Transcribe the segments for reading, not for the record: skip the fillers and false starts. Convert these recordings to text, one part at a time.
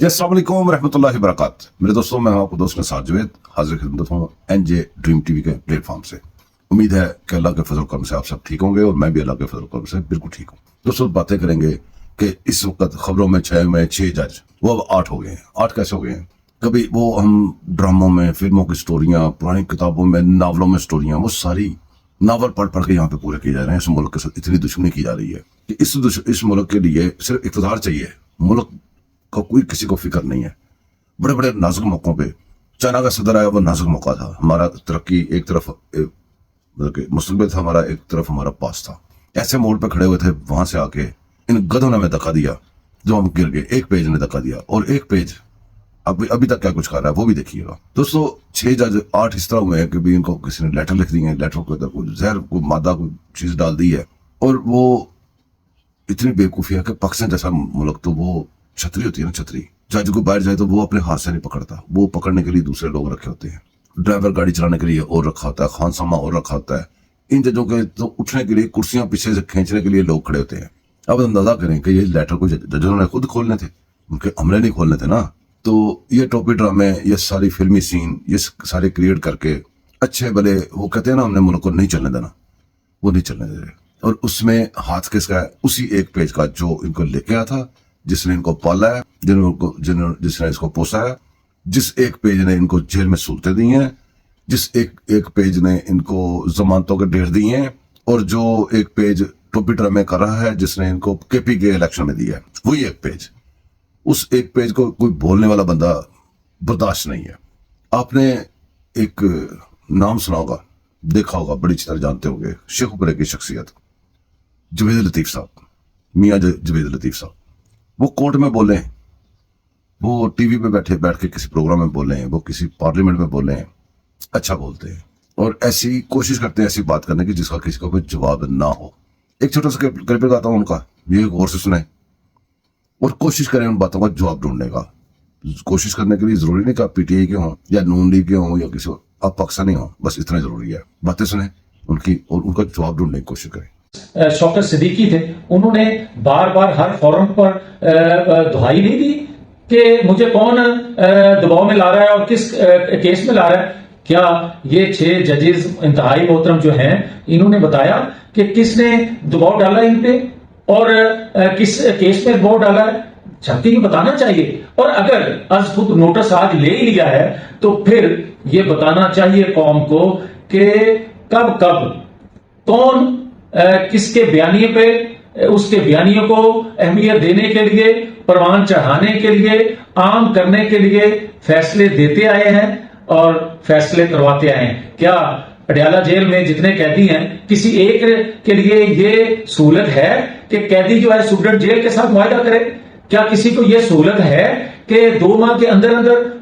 جی السلام علیکم ورحمۃ اللہ وبرکاتہ. میرے دوستوں، میں ہوں آپ کو دوست کے ساتھ جوید، حاضر خدمت ہوں این جے ڈریم ٹی وی کے پلیٹ فارم سے. امید ہے کہ اللہ کے فضل و کرم سے آپ سب ٹھیک ہوں گے اور میں بھی اللہ کے فضل و کرم سے بالکل ٹھیک ہوں. دوستوں، باتیں کریں گے کہ اس وقت خبروں میں 6 جج وہ اب 8 ہو گئے ہیں. 8 کیسے ہو گئے ہیں؟ کبھی وہ ہم ڈراموں میں، فلموں کی سٹوریاں، پرانی کتابوں میں، ناولوں میں سٹوریاں، وہ ساری ناول پڑھ پڑھ کے یہاں پہ پورے کیے جا رہے ہیں. اس ملک کے ساتھ اتنی دشمنی کی جا رہی ہے کہ اس ملک کے لیے صرف اقتدار چاہیے. ملک کا کوئی کسی کو فکر نہیں ہے. بڑے بڑے نازک موقعوں پہ چائنا کا صدر آیا، وہ نازک موقع تھا. ہمارا ترقی ایک طرف مستقبل تھا، ہمارا ایک طرف ہمارا پاس تھا. ایسے موڑ پہ کھڑے ہوئے تھے، وہاں سے آ کے ان گدھوں نے ہمیں دھکا دیا جو ہم گر گئے. ایک پیج نے دھکا دیا اور ایک پیج ابھی تک کیا کچھ کر رہا ہے وہ بھی دیکھیے گا. دوستو، 6 جج 8 اس طرح ہوئے ہیں کہ بھی ان کو کسی نے لیٹر لکھ دی ہے، لیٹر کے اندر کوئی زہر، کوئی مادہ، کوئی چیز ڈال دی ہے. اور وہ اتنی بیوقوفی ہے کہ پاکستان جیسا ملک تو وہ چھتری ہوتی ہے نا، چھتری. جج کو باہر جائے تو وہ اپنے ہاتھ سے نہیں پکڑتا، وہ پکڑنے کے لیے دوسرے لوگ رکھے ہوتے ہیں. ڈرائیور گاڑی چلانے کے لیے اور رکھا ہوتا ہے، خان سامہ اور رکھا ہوتا ہے. ان ججوں کے تو اٹھنے کے لیے کرسیاں پیچھے سے کھینچنے کے لیے لوگ کھڑے ہوتے ہیں. اب اندازہ کریں کہ یہ لیٹر کو ججوں نے خود کھولنے تھے، ان کے عملے نہیں کھولنے تھے نا. تو یہ ٹوپی ڈرامے، یہ ساری فلمی سین، یہ سارے کریٹ کر کے اچھے بھلے وہ کہتے ہیں نا، ہم نے ملک کو نہیں چلنے دینا، وہ نہیں چلنے دے رہے. اور اس میں ہاتھ کس کا ہے؟ اسی ایک پیج کا جو ان کو لے کے آیا تھا، جس نے ان کو پالا ہے، جس نے اس کو پوسا ہے، جس ایک پیج نے ان کو جیل میں سلطیں دی ہیں، جس ایک پیج نے ان کو ضمانتوں کے ڈیڑھ دی ہیں، اور جو ایک پیج ٹوپی ڈرامے کر رہا ہے جس نے ان کو کے پی کے الیکشن میں دیا ہے، وہی ایک پیج. اس ایک پیج کو کوئی بولنے والا بندہ برداشت نہیں ہے. آپ نے ایک نام سنا ہوگا، دیکھا ہوگا، بڑی اچھی طرح جانتے ہوں گے، شیخ اوپرے کی شخصیت جوید لطیف صاحب، میاں جوید لطیف صاحب. وہ کورٹ میں بولیں، وہ ٹی وی پہ بیٹھ کے کسی پروگرام میں بولیں، وہ کسی پارلیمنٹ میں بولیں، اچھا بولتے ہیں اور ایسی کوشش کرتے ہیں ایسی بات کرنے کی جس کا کسی کو کوئی جواب نہ ہو. ایک چھوٹا سا کلپ لگاتا ہوں ان کا، یہ غور سے سنیں اور کوشش کریں ان باتوں کا جواب ڈھونڈنے کا. کوشش کرنے کے لیے ضروری نہیں کہ آپ پی ٹی آئی کے ہوں یا نون لیگ کے ہوں یا کسی آپ پاکستانی ہوں، بس اتنا ضروری ہے. باتیں سنیں ان کی اور ان کا جواب ڈھونڈنے کی کوشش کریں. شوکت صدیقی تھے، انہوں نے بار بار ہر فورم پر دہائی نہیں دی کہ مجھے کون دباؤ میں لا رہا ہے اور کس کیس میں لا رہا ہے. کیا یہ 6 ججز انتہائی محترم جو ہیں، انہوں نے بتایا کہ کس نے دباؤ ڈالا ان پہ اور کس کیس میں دباؤ ڈالا ہے؟ جبکہ یہ بتانا چاہیے. اور اگر از خود نوٹس آج لے ہی لیا ہے تو پھر یہ بتانا چاہیے قوم کو کہ کب کون کس کے بیانیے پہ، اس کے بیانیوں کو اہمیت دینے کے لیے، پروان چڑھانے کے لیے، عام کرنے کے لیے فیصلے دیتے آئے ہیں اور فیصلے کرواتے آئے ہیں. کیا پٹیالہ جیل میں جتنے قیدی ہیں، کسی ایک کے لیے یہ سہولت ہے کہ قیدی جو ہے سپرنٹنڈنٹ جیل کے ساتھ معاہدہ کرے؟ کیا کسی کو یہ سہولت ہے کہ 2 ماہ کے اندر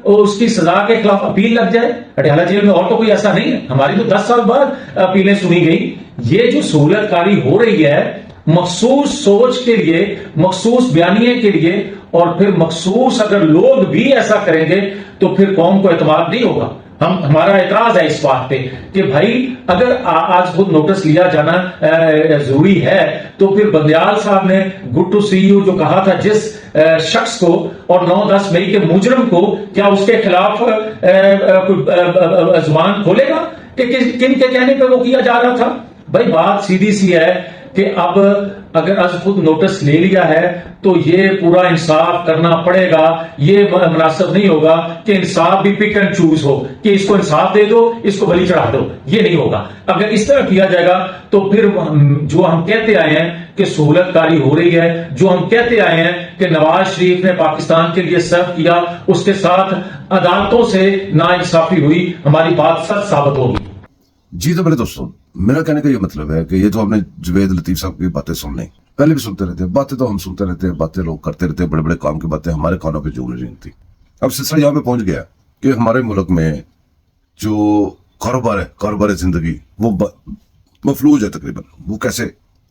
اس کی سزا کے خلاف اپیل لگ جائے؟ پٹیالہ جیل میں اور تو کوئی ایسا نہیں ہے. ہماری تو 10 سال بعد اپیلیں سنی گئی. یہ جو سہولت کاری ہو رہی ہے مخصوص سوچ کے لیے، مخصوص بیانیے کے لیے، اور پھر مخصوص اگر لوگ بھی ایسا کریں گے تو پھر قوم کو اعتماد نہیں ہوگا. ہمارا اعتراض ہے اس بات پہ کہ بھائی اگر آج خود نوٹس لیا جانا ضروری ہے تو پھر بندیال صاحب نے گڈ ٹو سی یو جو کہا تھا جس شخص کو، اور 9-10 مئی کے مجرم کو، کیا اس کے خلاف زبان کھولے گا کہ کن کے کہنے پہ وہ کیا جا رہا تھا؟ بھائی بات سیدھی سی ہے کہ اب اگر از خود نوٹس لے لیا ہے تو یہ پورا انصاف کرنا پڑے گا. یہ مناسب نہیں ہوگا کہ انصاف بھی پک اینڈ چوز ہو کہ اس کو انصاف دے دو، اس کو بلی چڑھا دو. یہ نہیں ہوگا. اگر اس طرح کیا جائے گا تو پھر جو ہم کہتے آئے ہیں کہ سہولت کاری ہو رہی ہے، جو ہم کہتے آئے ہیں کہ نواز شریف نے پاکستان کے لیے سرو کیا، اس کے ساتھ عدالتوں سے ناانصافی ہوئی، ہماری بات سچ ثابت ہوگی. جی تو میرے دوستوں، میرا کہنے کا یہ مطلب ہے کہ یہ تو ہم نے جوید لطیف صاحب کی باتیں سن لیں، پہلے بھی سنتے رہتے ہیں باتیں، تو ہم سنتے رہتے ہیں باتیں، لوگ کرتے رہتے ہیں، بڑے بڑے کام کی باتیں ہمارے کانوں پہ جو نہیں تھی. اب سلسلہ یہاں پہ پہنچ گیا کہ ہمارے ملک میں جو کاروبار زندگی وہ مفلوج ہے تقریباً. وہ کیسے؟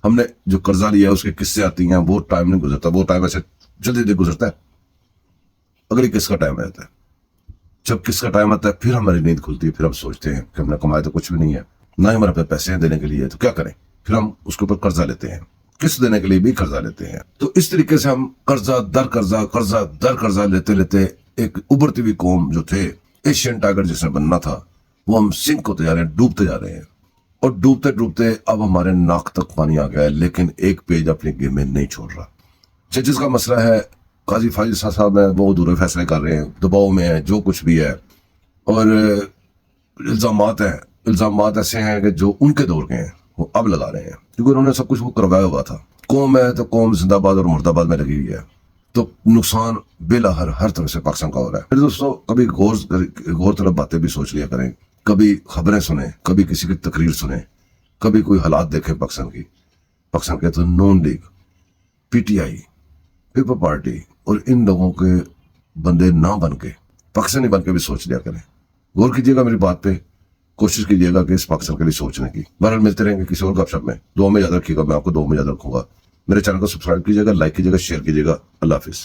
ہم نے جو قرضہ لیا ہے اس کے قصے آتی ہیں، وہ ٹائم نہیں گزرتا، وہ ٹائم ایسے جلدی گزرتا ہے. اگلی قسط کا ٹائم رہتا ہے. جب قسط کا ٹائم آتا ہے پھر ہماری نیند کھلتی ہے، پھر ہم سوچتے ہیں کہ ہم نے کمایا تو کچھ بھی نہیں ہے، نہ ہی ہمارے پاس پیسے ہیں دینے کے لیے، تو کیا کریں؟ پھر ہم اس کے اوپر قرضہ لیتے ہیں. قسط دینے کے لیے بھی قرضہ لیتے ہیں. تو اس طریقے سے ہم قرضہ در قرضہ لیتے لیتے ایک ابھرتی ہوئی قوم جو تھے ایشین ٹائگر جس میں بننا تھا وہ ہم سنک ہوتے جا رہے ہیں, ڈوبتے جا رہے ہیں. اور ڈوبتے ڈوبتے اب ہمارے ناک تک پانی آ گیا ہے, لیکن ایک پیج اپنی گیم میں نہیں چھوڑ رہا. ججز کا مسئلہ ہے, قاضی فائز صاحب ہیں وہ ادھورے فیصلے کر رہے ہیں, دباؤ میں ہیں, جو کچھ بھی ہے. اور الزامات ایسے ہیں کہ جو ان کے دور کے ہیں وہ اب لگا رہے ہیں, کیونکہ انہوں نے سب کچھ وہ کروایا ہوا تھا. قوم ہے تو قوم زندہ باد اور مردہ باد میں لگی ہوئی ہے, تو نقصان بلا ہر طرف سے پاکستان کا ہو رہا ہے. پھر دوستوں کبھی غور طلب باتیں بھی سوچ لیا کریں, کبھی خبریں سنیں, کبھی کسی کی تقریر سنیں, کبھی کوئی حالات دیکھیں پاکستان کی. پاکستان کے تو Noon League, P T I, people party اور ان لوگوں کے بندے نہ بن کے پاکستانی بن کے بھی سوچ لیا کریں. غور کیجیے گا میری بات پہ, کوشش کیجیے گا کہ اس پاکستان کے لیے سوچنے کی. بہرحال ملتے رہیں گے کسی اور گپ شپ میں. دعا میں یاد رکھیے گا, میں آپ کو دعا میں یاد رکھوں گا. میرے چینل کو سبسکرائب کیجیے گا, لائک کیجیے گا, شیئر کیجیے گا. اللہ حافظ.